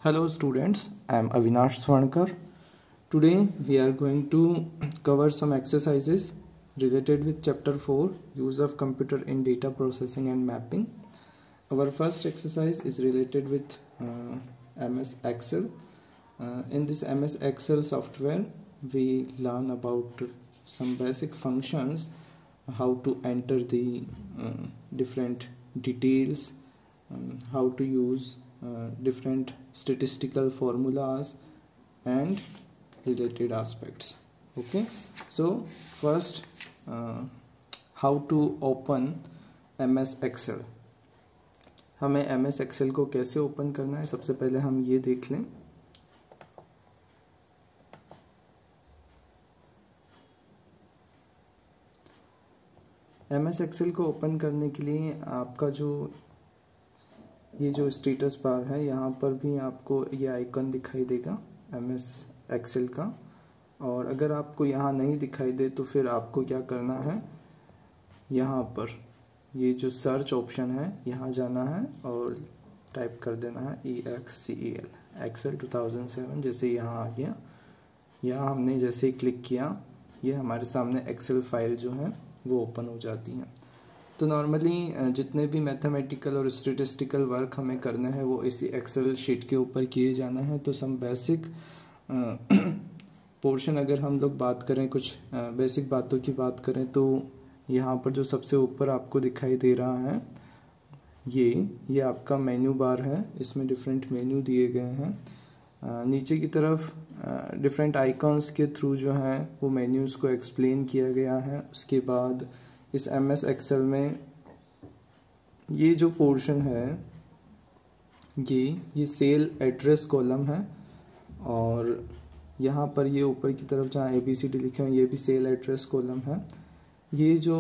Hello students, I am Avinash Swarnkar. Today we are going to cover some exercises related with chapter 4, use of computer in data processing and mapping. Our first exercise is related with MS Excel. In this MS Excel software we learn about some basic functions, how to enter the different details, how to use different statistical formulas and related aspects. Okay, so first how to open MS Excel. हमें MS Excel को कैसे open करना है, सबसे पहले हम ये देख लें. MS Excel को ओपन करने के लिए आपका ये जो स्टेटस बार है, यहाँ पर भी आपको ये आइकन दिखाई देगा MS Excel का. और अगर आपको यहाँ नहीं दिखाई दे तो फिर आपको क्या करना है, यहाँ पर ये जो सर्च ऑप्शन है यहाँ जाना है और टाइप कर देना है EXCEL Excel 2007. जैसे यहाँ आ गया, यहाँ हमने जैसे क्लिक किया ये हमारे सामने एक्सेल फाइल जो है वो ओपन हो जाती है. तो नॉर्मली जितने भी मैथमेटिकल और स्टैटिस्टिकल वर्क हमें करने हैं वो इसी एक्सेल शीट के ऊपर किए जाना है. तो सम बेसिक पोर्शन अगर हम लोग बात करें, कुछ बेसिक बातों की बात करें, तो यहाँ पर जो सबसे ऊपर आपको दिखाई दे रहा है ये आपका मेन्यू बार है. इसमें डिफरेंट मेन्यू दिए गए हैं. नीचे की तरफ डिफरेंट आइकॉन्स के थ्रू जो है वो मेन्यूज़ को एक्सप्लेन किया गया है. उसके बाद इस MS Excel में ये जो पोर्शन है ये सेल एड्रेस कॉलम है. और यहाँ पर ये ऊपर की तरफ जहाँ ABCD लिखे हैं ये भी सेल एड्रेस कॉलम है. ये जो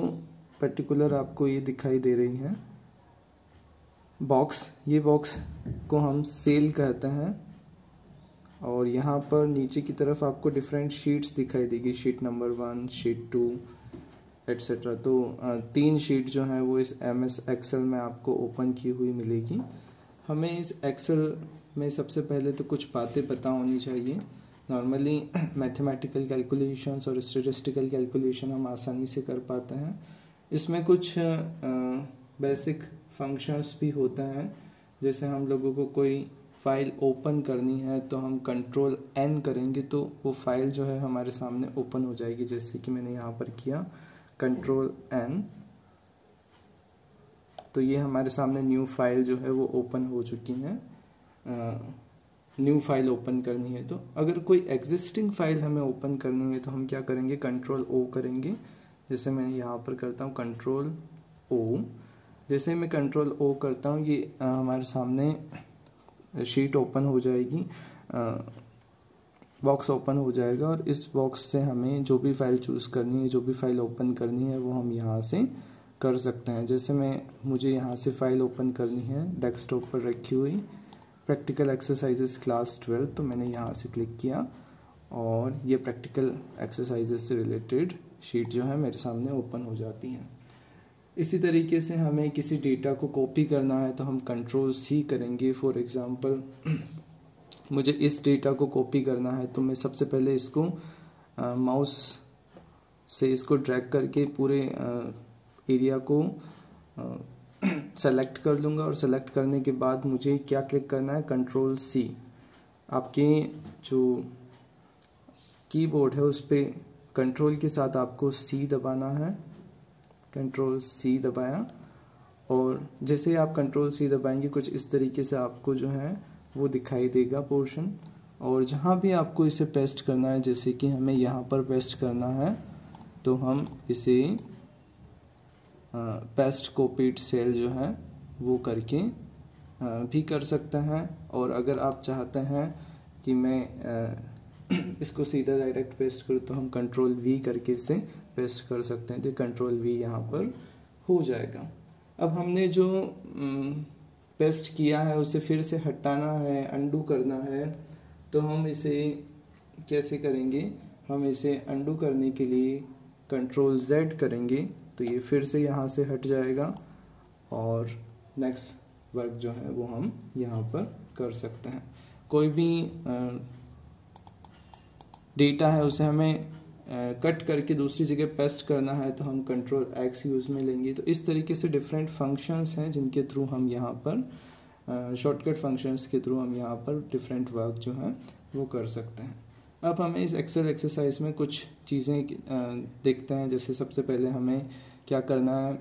पर्टिकुलर आपको ये दिखाई दे रही है बॉक्स, ये बॉक्स को हम सेल कहते हैं. और यहाँ पर नीचे की तरफ आपको डिफरेंट शीट्स दिखाई देगी, शीट नंबर 1, शीट 2 एट्सेट्रा. तो 3 शीट जो है वो इस MS Excel में आपको ओपन की हुई मिलेगी. हमें इस एक्सेल में सबसे पहले तो कुछ बातें पता होनी चाहिए. नॉर्मली मैथमेटिकल कैलकुलेशंस और स्टैटिस्टिकल कैलकुलेशन हम आसानी से कर पाते हैं. इसमें कुछ बेसिक फंक्शंस भी होते हैं. जैसे हम लोगों को कोई फाइल ओपन करनी है तो हम कंट्रोल N करेंगे तो वो फाइल जो है हमारे सामने ओपन हो जाएगी. जैसे कि मैंने यहाँ पर किया कंट्रोल N, तो ये हमारे सामने न्यू फाइल जो है वो ओपन हो चुकी है. न्यू फाइल ओपन करनी है तो अगर कोई एग्जिस्टिंग फाइल हमें ओपन करनी है तो हम क्या करेंगे, कंट्रोल O करेंगे. जैसे मैं यहाँ पर करता हूँ कंट्रोल O. जैसे मैं कंट्रोल O करता हूँ ये हमारे सामने शीट ओपन हो जाएगी, बॉक्स ओपन हो जाएगा. और इस बॉक्स से हमें जो भी फाइल चूज़ करनी है, जो भी फाइल ओपन करनी है वो हम यहाँ से कर सकते हैं. जैसे मुझे यहाँ से फाइल ओपन करनी है डेस्कटॉप पर रखी हुई प्रैक्टिकल एक्सरसाइजेस क्लास 12, तो मैंने यहाँ से क्लिक किया और ये प्रैक्टिकल एक्सरसाइजेस से रिलेटेड शीट जो है मेरे सामने ओपन हो जाती है. इसी तरीके से हमें किसी डेटा को कॉपी करना है तो हम कंट्रोल C करेंगे. फॉर एग्जांपल मुझे इस डेटा को कॉपी करना है तो मैं सबसे पहले इसको माउस से इसको ड्रैग करके पूरे एरिया को सेलेक्ट कर लूँगा. और सेलेक्ट करने के बाद मुझे क्या क्लिक करना है, कंट्रोल C. आपके जो कीबोर्ड है उस पर कंट्रोल के साथ आपको C दबाना है. कंट्रोल C दबाया और जैसे ही आप कंट्रोल C दबाएंगे कुछ इस तरीके से आपको जो है वो दिखाई देगा पोर्शन. और जहाँ भी आपको इसे पेस्ट करना है, जैसे कि हमें यहाँ पर पेस्ट करना है तो हम इसे पेस्ट कॉपीड सेल जो है वो करके भी कर सकते हैं. और अगर आप चाहते हैं कि मैं इसको सीधा डायरेक्ट पेस्ट करूँ तो हम कंट्रोल V करके इसे पेस्ट कर सकते हैं. तो कंट्रोल V यहाँ पर हो जाएगा. अब हमने जो पेस्ट किया है उसे फिर से हटाना है, अंडू करना है, तो हम इसे कैसे करेंगे, हम इसे अंडू करने के लिए कंट्रोल Z करेंगे तो ये फिर से यहाँ से हट जाएगा और नेक्स्ट वर्क जो है वो हम यहाँ पर कर सकते हैं. कोई भी डेटा है उसे हमें कट करके दूसरी जगह पेस्ट करना है तो हम कंट्रोल एक्स यूज़ में लेंगे। तो इस तरीके से डिफरेंट फंक्शंस हैं जिनके थ्रू हम यहाँ पर शॉर्टकट फंक्शंस के थ्रू हम यहाँ पर डिफरेंट वर्क जो है वो कर सकते हैं। अब हमें इस एक्सेल एक्सरसाइज में कुछ चीज़ें देखते हैं। जैसे सबसे पहले हमें क्या करना है,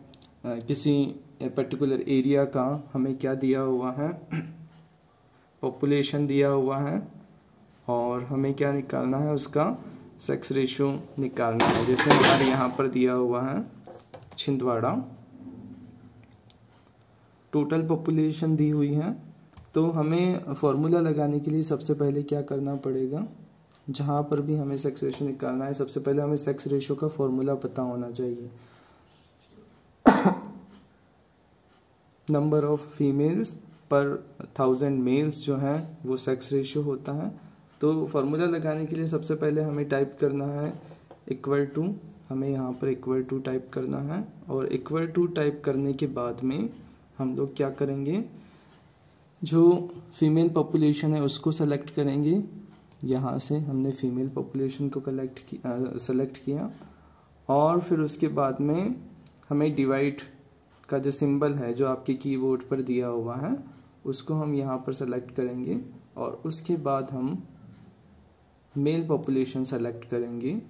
किसी पर्टिकुलर एरिया का हमें क्या दिया हुआ है, पॉपुलेशन दिया हुआ है और हमें क्या निकालना है, उसका सेक्स रेशियो निकालना है। जैसे हमारे यहाँ पर दिया हुआ है छिंदवाड़ा, टोटल पॉपुलेशन दी हुई है। तो हमें फॉर्मूला लगाने के लिए सबसे पहले क्या करना पड़ेगा, जहाँ पर भी हमें सेक्स रेशियो निकालना है सबसे पहले हमें सेक्स रेशियो का फॉर्मूला पता होना चाहिए। नंबर ऑफ फीमेल्स पर 1000 मेल्स जो है वो सेक्स रेशियो होता है। तो फॉर्मूला लगाने के लिए सबसे पहले हमें टाइप करना है इक्वल टू, हमें यहाँ पर इक्वल टू टाइप करना है और इक्वल टू टाइप करने के बाद में हम लोग क्या करेंगे, जो फीमेल पॉपुलेशन है उसको सेलेक्ट करेंगे। यहाँ से हमने फीमेल पॉपुलेशन को सेलेक्ट किया और फिर उसके बाद में हमें डिवाइड का जो सिंबल है जो आपके कीबोर्ड पर दिया हुआ है उसको हम यहाँ पर सेलेक्ट करेंगे और उसके बाद हम मेल पॉपुलेशन सेलेक्ट करेंगे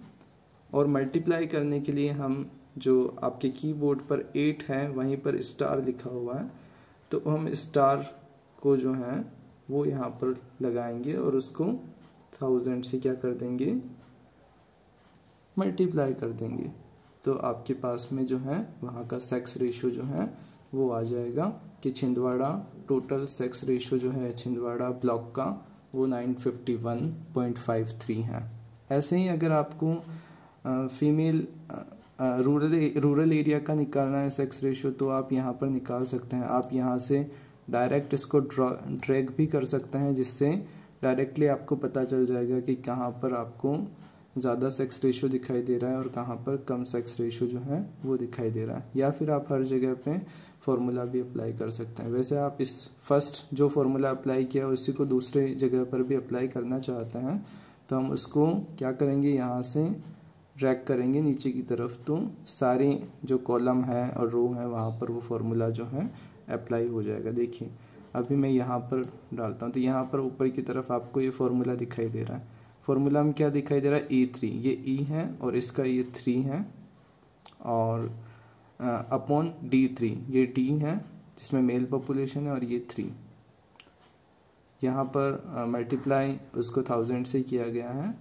और मल्टीप्लाई करने के लिए हम जो आपके कीबोर्ड पर 8 है वहीं पर स्टार लिखा हुआ है तो हम स्टार को जो है वो यहाँ पर लगाएंगे और उसको 1000 से क्या कर देंगे, मल्टीप्लाई कर देंगे। तो आपके पास में जो है वहाँ का सेक्स रेशियो जो है वो आ जाएगा कि छिंदवाड़ा टोटल सेक्स रेशियो जो है छिंदवाड़ा ब्लॉक का वो 951.53 है। ऐसे ही अगर आपको फीमेल रूरल एरिया का निकालना है सेक्स रेशियो तो आप यहाँ पर निकाल सकते हैं। आप यहाँ से डायरेक्ट इसको ड्रैग भी कर सकते हैं जिससे डायरेक्टली आपको पता चल जाएगा कि कहाँ पर आपको ज़्यादा सेक्स रेशियो दिखाई दे रहा है और कहाँ पर कम सेक्स रेशियो जो है वो दिखाई दे रहा है। या फिर आप हर जगह पे फॉर्मूला भी अप्लाई कर सकते हैं। वैसे आप इस फर्स्ट जो फॉर्मूला अप्लाई किया उसी को दूसरे जगह पर भी अप्लाई करना चाहते हैं तो हम उसको क्या करेंगे, यहाँ से ड्रैग करेंगे नीचे की तरफ तो सारे जो कॉलम है और रो है वहाँ पर वो फॉर्मूला जो है अप्लाई हो जाएगा। देखिए अभी मैं यहाँ पर डालता हूँ तो यहाँ पर ऊपर की तरफ आपको ये फॉर्मूला दिखाई दे रहा है। फॉर्मूला में क्या दिखाई दे रहा है, E3, ये E है और इसका ये 3 है और अपॉन D3 ये D है जिसमें मेल पॉपुलेशन है और ये 3 यहाँ पर मल्टीप्लाई उसको 1000 से किया गया है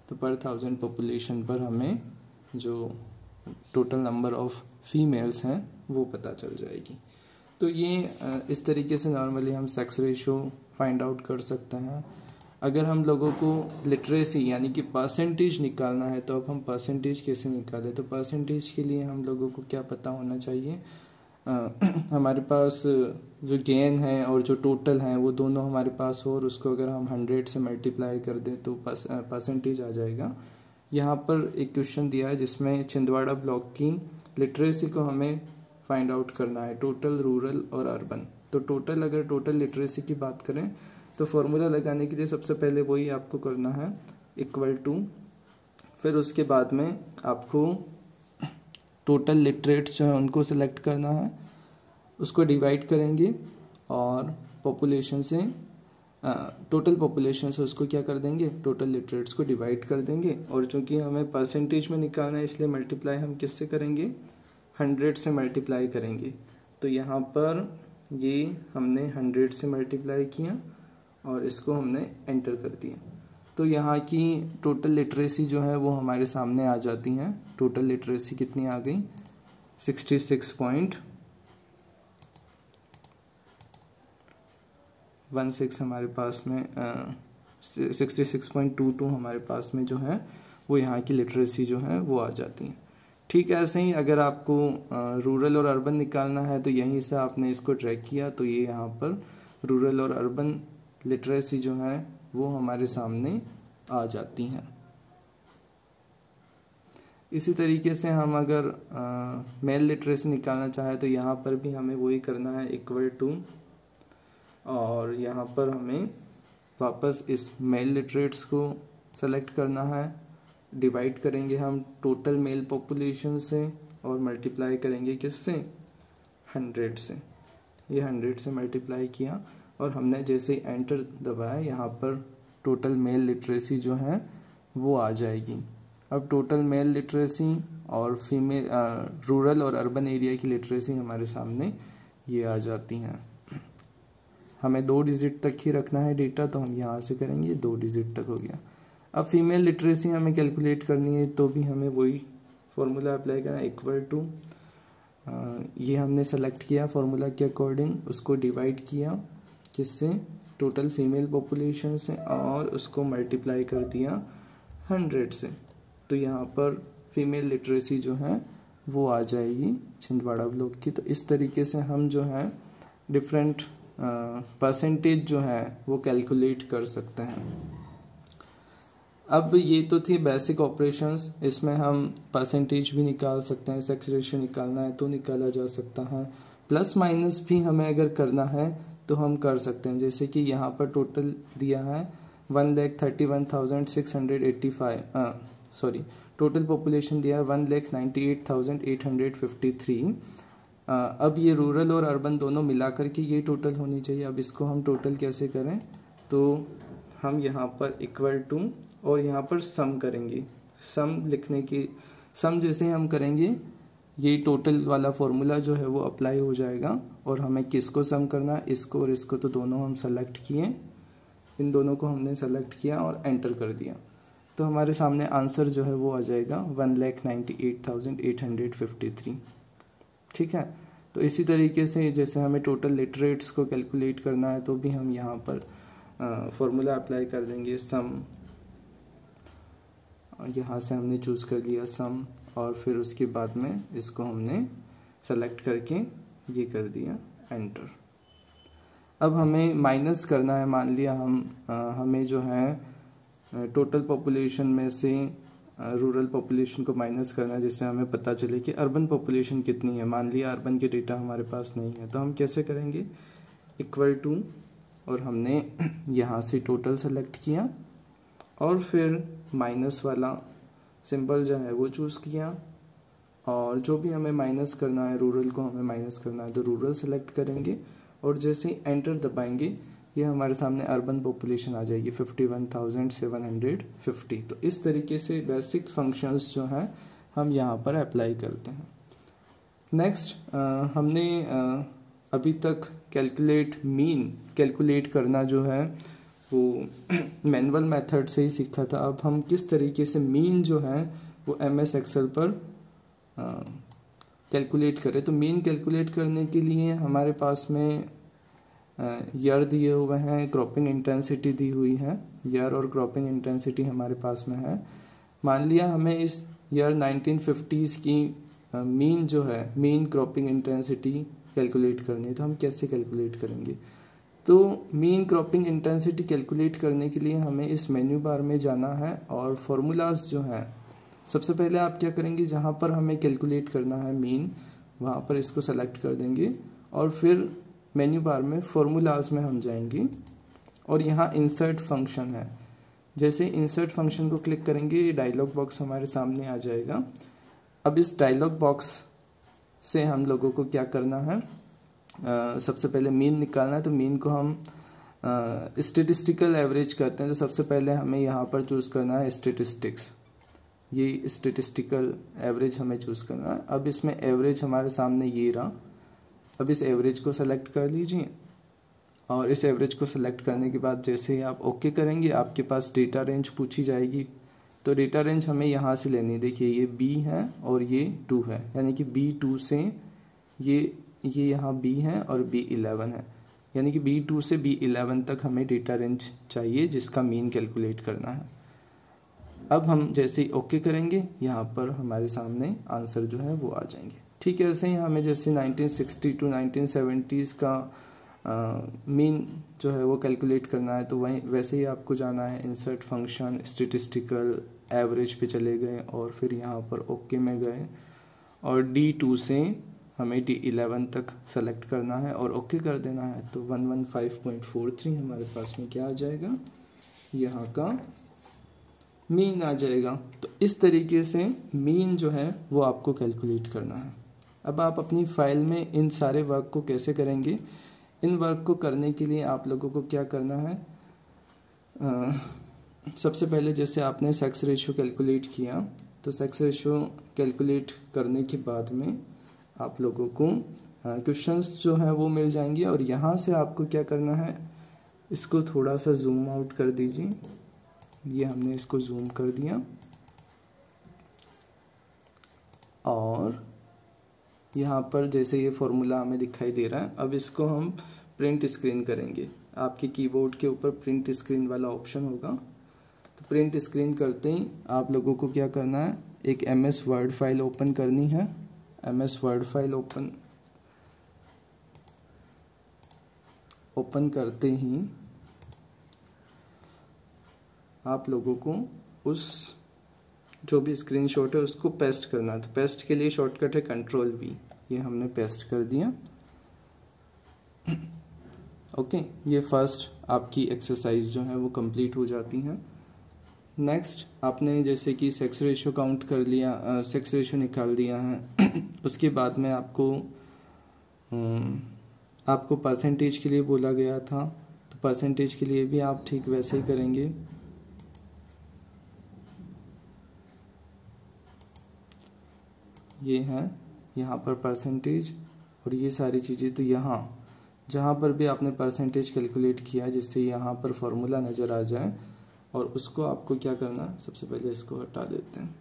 तो पर 1000 पॉपुलेशन पर हमें जो टोटल नंबर ऑफ फीमेल्स हैं वो पता चल जाएगी। तो ये इस तरीके से नॉर्मली हम सेक्स रेशियो फाइंड आउट कर सकते हैं। अगर हम लोगों को लिटरेसी यानी कि परसेंटेज निकालना है तो अब हम परसेंटेज कैसे निकालें, तो परसेंटेज के लिए हम लोगों को क्या पता होना चाहिए, हमारे पास जो गेन है और जो टोटल है वो दोनों हमारे पास हो और उसको अगर हम 100 से मल्टीप्लाई कर दें तो परसेंटेज आ जाएगा। यहाँ पर एक क्वेश्चन दिया है जिसमें छिंदवाड़ा ब्लॉक की लिटरेसी को हमें फाइंड आउट करना है, टोटल, रूरल और अर्बन। तो टोटल, अगर टोटल लिटरेसी की बात करें तो फॉर्मूला लगाने के लिए सबसे पहले वही आपको करना है इक्वल टू, फिर उसके बाद में आपको टोटल लिटरेट्स जो है उनको सेलेक्ट करना है, उसको डिवाइड करेंगे और पॉपुलेशन से टोटल पॉपुलेशन से उसको क्या कर देंगे, टोटल लिटरेट्स को डिवाइड कर देंगे। और चूंकि हमें परसेंटेज में निकालना है इसलिए मल्टीप्लाई हम किससे करेंगे, 100 से मल्टीप्लाई करेंगे। तो यहाँ पर ये हमने 100 से मल्टीप्लाई किया और इसको हमने एंटर कर दिया। तो यहाँ की टोटल लिटरेसी जो है वो हमारे सामने आ जाती हैं। टोटल लिटरेसी कितनी आ गई, 66.16 हमारे पास में 66.22 हमारे पास में जो है वो यहाँ की लिटरेसी जो है वो आ जाती है। ठीक है, ऐसे ही अगर आपको रूरल और अर्बन निकालना है तो यहीं से आपने इसको ट्रैक किया तो ये यहाँ पर रूरल और अर्बन लिटरेसी जो है वो हमारे सामने आ जाती हैं। इसी तरीके से हम अगर मेल लिटरेसी निकालना चाहे तो यहाँ पर भी हमें वही करना है इक्वल टू, और यहाँ पर हमें वापस इस मेल लिटरेट्स को सेलेक्ट करना है, डिवाइड करेंगे हम टोटल मेल पॉपुलेशन से और मल्टीप्लाई करेंगे किससे, 100 से। ये 100 से मल्टीप्लाई किया और हमने जैसे ही एंटर दबाया यहाँ पर टोटल मेल लिटरेसी जो है वो आ जाएगी। अब टोटल मेल लिटरेसी और फीमेल रूरल और अर्बन एरिया की लिटरेसी हमारे सामने ये आ जाती हैं। हमें 2 डिजिट तक ही रखना है डेटा, तो हम यहाँ से करेंगे 2 डिजिट तक हो गया। अब फीमेल लिटरेसी हमें कैलकुलेट करनी है, तो भी हमें वही फॉर्मूला अप्लाई करना है, इक्वल टू ये हमने सेलेक्ट किया फॉर्मूला के अकॉर्डिंग, उसको डिवाइड किया किससे, टोटल फीमेल पॉपुलेशन से, और उसको मल्टीप्लाई कर दिया 100 से। तो यहाँ पर फीमेल लिटरेसी जो है वो आ जाएगी छिंदवाड़ा ब्लॉक की। तो इस तरीके से हम जो है डिफरेंट परसेंटेज जो है वो कैलकुलेट कर सकते हैं। अब ये तो थी बेसिक ऑपरेशंस, इसमें हम परसेंटेज भी निकाल सकते हैं, सेक्स रेशियो निकालना है तो निकाला जा सकता है, प्लस माइनस भी हमें अगर करना है तो हम कर सकते हैं। जैसे कि यहाँ पर टोटल दिया है 1,31,685 सॉरी टोटल पॉपुलेशन दिया है 1,98,853। अब ये रूरल और अर्बन दोनों मिला करके ये टोटल होनी चाहिए। अब इसको हम टोटल कैसे करें, तो हम यहाँ पर इक्वल टू और यहाँ पर सम करेंगे। सम लिखने की सम जैसे हम करेंगे ये टोटल वाला फॉर्मूला जो है वो अप्लाई हो जाएगा। और हमें किसको सम करना है, इसको और इसको, तो दोनों हम सेलेक्ट किए, इन दोनों को हमने सेलेक्ट किया और एंटर कर दिया। तो हमारे सामने आंसर जो है वो आ जाएगा 1,98,853। ठीक है। तो इसी तरीके से जैसे हमें टोटल लिटरेट्स को कैलकुलेट करना है तो भी हम यहाँ पर फॉर्मूला अप्लाई कर देंगे, सम, यहाँ से हमने चूज़ कर लिया सम, और फिर उसके बाद में इसको हमने सेलेक्ट करके ये कर दिया एंटर। अब हमें माइनस करना है, मान लिया हमें जो है टोटल पॉपुलेशन में से रूरल पॉपुलेशन को माइनस करना है, जिससे हमें पता चले कि अर्बन पॉपुलेशन कितनी है। मान लिया अर्बन के डेटा हमारे पास नहीं है, तो हम कैसे करेंगे, इक्वल टू, और हमने यहाँ से टोटल सेलेक्ट किया और फिर माइनस वाला सिंबल जो है वो चूज़ किया, और जो भी हमें माइनस करना है, रूरल को हमें माइनस करना है तो रूरल सेलेक्ट करेंगे, और जैसे ही एंटर दबाएंगे ये हमारे सामने अर्बन पॉपुलेशन आ जाएगी 51,750। तो इस तरीके से बेसिक फंक्शंस जो हैं हम यहाँ पर अप्लाई करते हैं। नेक्स्ट हमने अभी तक मीन कैलकुलेट करना जो है वो मैनुअल मेथड से ही सीखा था। अब हम किस तरीके से मीन जो है वो MS एक्सेल पर कैलकुलेट करें। तो मीन कैलकुलेट करने के लिए हमारे पास में ईयर दिए हुए हैं, क्रॉपिंग इंटेंसिटी दी हुई है, ईयर और क्रॉपिंग इंटेंसिटी हमारे पास में है। मान लिया हमें इस ईयर 1950s की मीन जो है, मीन क्रॉपिंग इंटेंसिटी कैलकुलेट करनी है, तो हम कैसे कैलकुलेट करेंगे। तो मीन क्रॉपिंग इंटेंसिटी कैलकुलेट करने के लिए हमें इस मेन्यू बार में जाना है और फॉर्मूलाज जो हैं, सबसे पहले आप क्या करेंगे, जहाँ पर हमें कैलकुलेट करना है मीन, वहाँ पर इसको सेलेक्ट कर देंगे और फिर मेन्यू बार में फॉर्मूलाज में हम जाएंगे और यहाँ इंसर्ट फंक्शन है। जैसे इंसर्ट फंक्शन को क्लिक करेंगे ये डायलॉग बॉक्स हमारे सामने आ जाएगा। अब इस डायलॉग बॉक्स से हम लोगों को क्या करना है, सबसे पहले मीन निकालना है। तो मीन को हम स्टेटिस्टिकल एवरेज करते हैं, तो सबसे पहले हमें यहाँ पर चूज़ करना है स्टेटिस्टिक्स, ये स्टेटिस्टिकल एवरेज हमें चूज़ करना है। अब इसमें एवरेज हमारे सामने ये रहा। अब इस एवरेज को सेलेक्ट कर लीजिए और इस एवरेज को सेलेक्ट करने के बाद जैसे ही आप ओके करेंगे आपके पास डेटा रेंज पूछी जाएगी। तो डेटा रेंज हमें यहाँ से लेनी है। देखिए ये B है और ये 2 है, यानी कि B2 से ये यहाँ B है और B11 है, यानी कि B2 से B11 तक हमें डेटा रेंज चाहिए जिसका मीन कैलकुलेट करना है। अब हम जैसे ही ओके करेंगे यहाँ पर हमारे सामने आंसर जो है वो आ जाएंगे। ठीक है, ऐसे ही हमें जैसे 1960 to 1970s का मीन जो है वो कैलकुलेट करना है, तो वहीं वैसे ही आपको जाना है इंसर्ट फंक्शन, स्टेटिस्टिकल एवरेज पे चले गए और फिर यहाँ पर ओके में गए और D2 से हमें D11 तक सेलेक्ट करना है और ओके कर देना है। तो 115.43 हमारे पास में क्या आ जाएगा, यहाँ का मीन आ जाएगा। तो इस तरीके से मीन जो है वो आपको कैलकुलेट करना है। अब आप अपनी फाइल में इन सारे वर्क को कैसे करेंगे, इन वर्क को करने के लिए आप लोगों को क्या करना है, सबसे पहले जैसे आपने सेक्स रेशियो कैलकुलेट किया, तो सेक्स रेशियो कैलकुलेट करने के बाद में आप लोगों को क्वेश्चंस जो है वो मिल जाएंगे और यहाँ से आपको क्या करना है, इसको थोड़ा सा जूम आउट कर दीजिए। ये हमने इसको जूम कर दिया और यहाँ पर जैसे ये फॉर्मूला हमें दिखाई दे रहा है, अब इसको हम प्रिंट स्क्रीन करेंगे। आपके कीबोर्ड के ऊपर प्रिंट स्क्रीन वाला ऑप्शन होगा, तो प्रिंट स्क्रीन करते ही आप लोगों को क्या करना है, एक MS वर्ड फाइल ओपन करनी है। MS वर्ड फाइल ओपन करते ही आप लोगों को उस जो भी स्क्रीनशॉट है उसको पेस्ट करना है। तो पेस्ट के लिए शॉर्टकट है Ctrl+V, ये हमने पेस्ट कर दिया। ओके, ये फर्स्ट आपकी एक्सरसाइज जो है वो कंप्लीट हो जाती है। नेक्स्ट आपने जैसे कि सेक्स रेशियो काउंट कर लिया, सेक्स रेशियो निकाल दिया है उसके बाद में आपको परसेंटेज के लिए बोला गया था, तो परसेंटेज के लिए भी आप ठीक वैसे ही करेंगे। ये है यहाँ पर परसेंटेज और ये सारी चीज़ें, तो यहाँ जहाँ पर भी आपने परसेंटेज कैलकुलेट किया जिससे यहाँ पर फॉर्मूला नज़र आ जाए, और उसको आपको क्या करना है, सबसे पहले इसको हटा देते हैं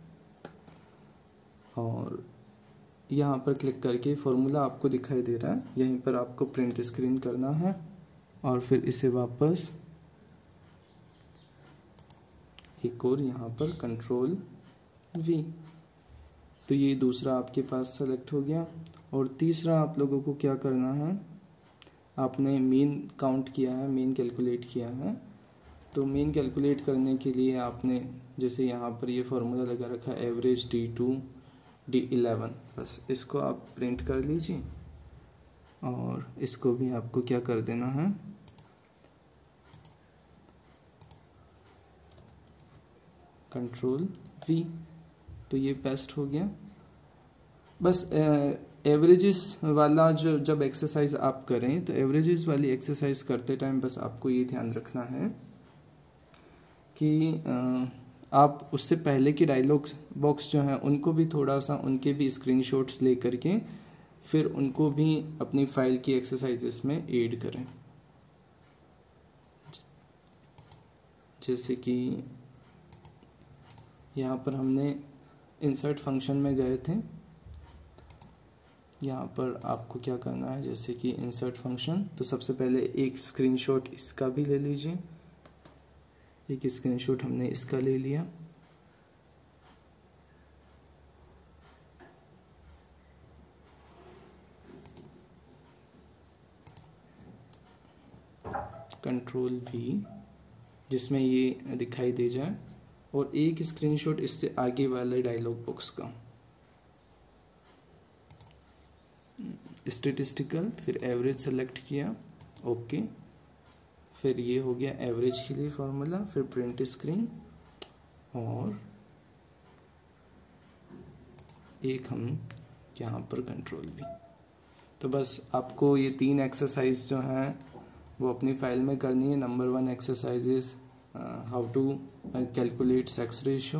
और यहाँ पर क्लिक करके फॉर्मूला आपको दिखाई दे रहा है, यहीं पर आपको प्रिंट स्क्रीन करना है और फिर इसे वापस एक और यहाँ पर Ctrl+V। तो ये दूसरा आपके पास सेलेक्ट हो गया। और तीसरा आप लोगों को क्या करना है, आपने मीन काउंट किया है, मीन कैलकुलेट किया है, तो मीन कैलकुलेट करने के लिए आपने जैसे यहाँ पर ये फॉर्मूला लगा रखा है एवरेज D2 D11, बस इसको आप प्रिंट कर लीजिए और इसको भी आपको क्या कर देना है, Ctrl+V। तो ये पेस्ट हो गया। बस एवरेजेस वाला जो जब एक्सरसाइज आप करें तो एवरेजेस वाली एक्सरसाइज करते टाइम बस आपको ये ध्यान रखना है कि आप उससे पहले के डायलॉग बॉक्स जो हैं उनको भी थोड़ा सा, उनके भी स्क्रीनशॉट्स ले करके फिर उनको भी अपनी फाइल की एक्सरसाइजेस में ऐड करें। जैसे कि यहाँ पर हमने इंसर्ट फंक्शन में गए थे, यहाँ पर आपको क्या करना है, जैसे कि इंसर्ट फंक्शन, तो सबसे पहले एक स्क्रीनशॉट इसका भी ले लीजिए। एक स्क्रीनशॉट हमने इसका ले लिया, Ctrl+V जिसमें ये दिखाई दे जाए, और एक स्क्रीनशॉट इससे आगे वाले डायलॉग बॉक्स का, स्टैटिस्टिकल, फिर एवरेज सेलेक्ट किया, ओके, फिर ये हो गया एवरेज के लिए फॉर्मूला, फिर प्रिंट स्क्रीन, और एक हम यहाँ पर Ctrl+V। तो बस आपको ये 3 एक्सरसाइज जो हैं वो अपनी फाइल में करनी है। Number 1 exercise is how to calculate sex ratio,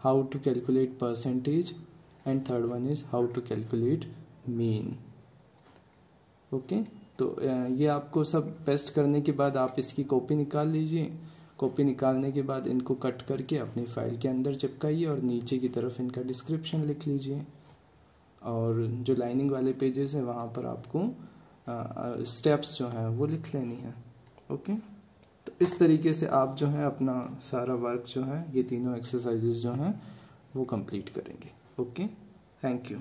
how to calculate percentage, and third one is how to calculate mean। Okay, तो ये आपको सब पेस्ट करने के बाद आप इसकी कॉपी निकाल लीजिए। कॉपी निकालने के बाद इनको कट करके अपनी फाइल के अंदर चिपकाइए और नीचे की तरफ इनका डिस्क्रिप्शन लिख लीजिए, और जो लाइनिंग वाले पेजेस हैं वहाँ पर आपको स्टेप्स जो हैं वो लिख लेनी है। ओके, तो इस तरीके से आप जो है अपना सारा वर्क जो है, ये तीनों एक्सरसाइजेज जो हैं वो कंप्लीट करेंगे। Okay, thank you.